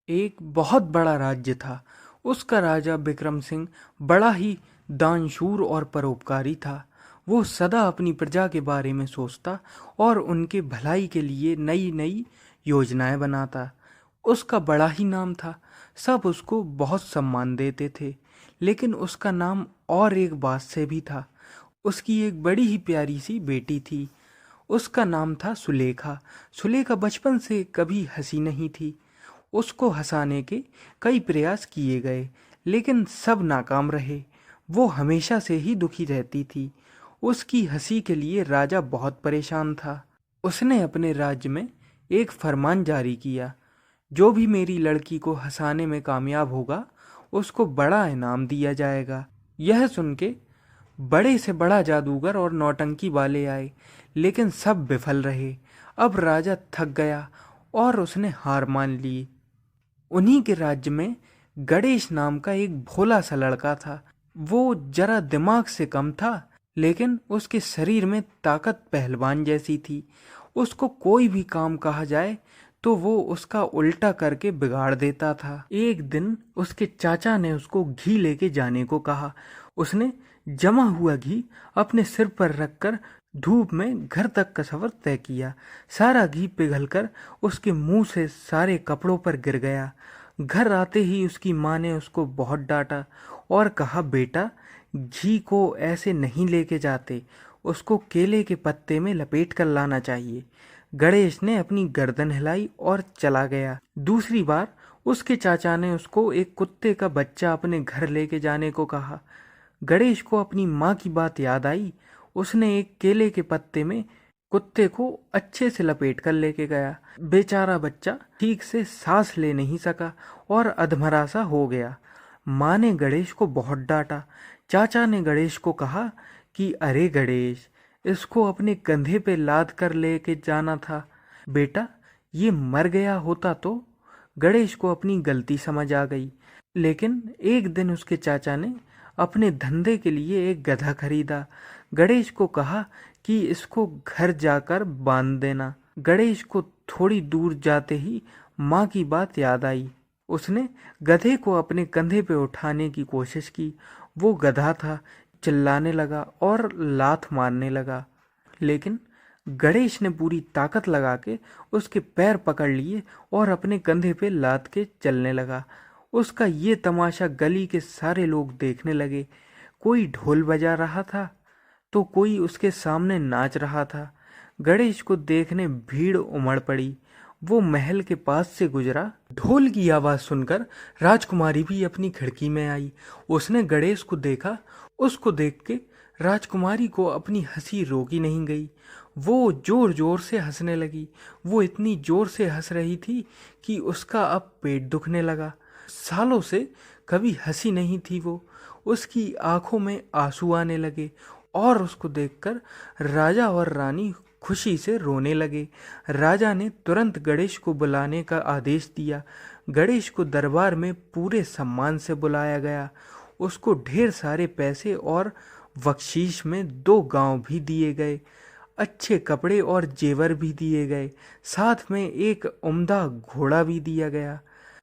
एक बहुत बड़ा राज्य था। उसका राजा विक्रम सिंह बड़ा ही दानशूर और परोपकारी था। वो सदा अपनी प्रजा के बारे में सोचता और उनके भलाई के लिए नई नई योजनाएं बनाता। उसका बड़ा ही नाम था। सब उसको बहुत सम्मान देते थे। लेकिन उसका नाम और एक बात से भी था। उसकी एक बड़ी ही प्यारी सी बेटी थी। उसका नाम था सुलेखा। सुलेखा बचपन से कभी हंसी नहीं थी। उसको हंसाने के कई प्रयास किए गए, लेकिन सब नाकाम रहे। वो हमेशा से ही दुखी रहती थी। उसकी हंसी के लिए राजा बहुत परेशान था। उसने अपने राज्य में एक फरमान जारी किया, जो भी मेरी लड़की को हंसाने में कामयाब होगा उसको बड़ा इनाम दिया जाएगा। यह सुन के बड़े से बड़ा जादूगर और नौटंकी वाले आए, लेकिन सब विफल रहे। अब राजा थक गया और उसने हार मान ली। उन्हीं के राज्य में गणेश नाम का एक भोला सा लड़का था। वो जरा दिमाग से कम था, लेकिन उसके शरीर में ताकत पहलवान जैसी थी। उसको कोई भी काम कहा जाए तो वो उसका उल्टा करके बिगाड़ देता था। एक दिन उसके चाचा ने उसको घी लेके जाने को कहा। उसने जमा हुआ घी अपने सिर पर रखकर धूप में घर तक का सफर तय किया। सारा घी पिघलकर उसके मुंह से सारे कपड़ों पर गिर गया। घर आते ही उसकी माँ ने उसको बहुत डांटा और कहा, बेटा, घी को ऐसे नहीं लेके जाते, उसको केले के पत्ते में लपेट कर लाना चाहिए। गणेश ने अपनी गर्दन हिलाई और चला गया। दूसरी बार उसके चाचा ने उसको एक कुत्ते का बच्चा अपने घर लेके जाने को कहा। गणेश को अपनी माँ की बात याद आई। उसने एक केले के पत्ते में कुत्ते को अच्छे से लपेट कर लेके गया। बेचारा बच्चा ठीक से सांस ले नहीं सका और अधमरा सा हो गया। माँ ने गणेश को बहुत डांटा। चाचा ने गणेश को कहा कि अरे गणेश, इसको अपने कंधे पे लाद कर लेके जाना था। बेटा, ये मर गया होता तो। गणेश को अपनी गलती समझ आ गई। लेकिन एक दिन उसके चाचा ने अपने धंधे के लिए एक गधा खरीदा। गणेश को कहा कि इसको घर जाकर बांध देना। गणेश को थोड़ी दूर जाते ही माँ की बात याद आई। उसने गधे को अपने कंधे पे उठाने की कोशिश की। वो गधा था, चिल्लाने लगा और लात मारने लगा। लेकिन गणेश ने पूरी ताकत लगा के उसके पैर पकड़ लिए और अपने कंधे पे लाद के चलने लगा। उसका ये तमाशा गली के सारे लोग देखने लगे। कोई ढोल बजा रहा था तो कोई उसके सामने नाच रहा था। गणेश को देखने भीड़ उमड़ पड़ी। वो महल के पास से गुजरा। ढोल की आवाज सुनकर राजकुमारी भी अपनी खिड़की में आई। उसने गणेश को देखा। उसको देख के राजकुमारी को अपनी हंसी रोकी नहीं गई। वो जोर जोर से हंसने लगी। वो इतनी जोर से हंस रही थी कि उसका अब पेट दुखने लगा। सालों से कभी हंसी नहीं थी वो। उसकी आंखों में आंसू आने लगे और उसको देखकर राजा और रानी खुशी से रोने लगे। राजा ने तुरंत गणेश को बुलाने का आदेश दिया। गणेश को दरबार में पूरे सम्मान से बुलाया गया। उसको ढेर सारे पैसे और बख्शीश में 2 गांव भी दिए गए। अच्छे कपड़े और जेवर भी दिए गए। साथ में एक उम्दा घोड़ा भी दिया गया।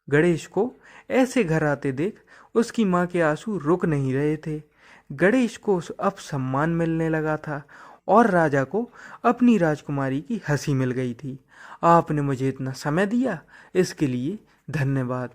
गणेश को ऐसे घर आते देख उसकी माँ के आंसू रुक नहीं रहे थे। गणेश को अब सम्मान मिलने लगा था और राजा को अपनी राजकुमारी की हंसी मिल गई थी। आपने मुझे इतना समय दिया, इसके लिए धन्यवाद।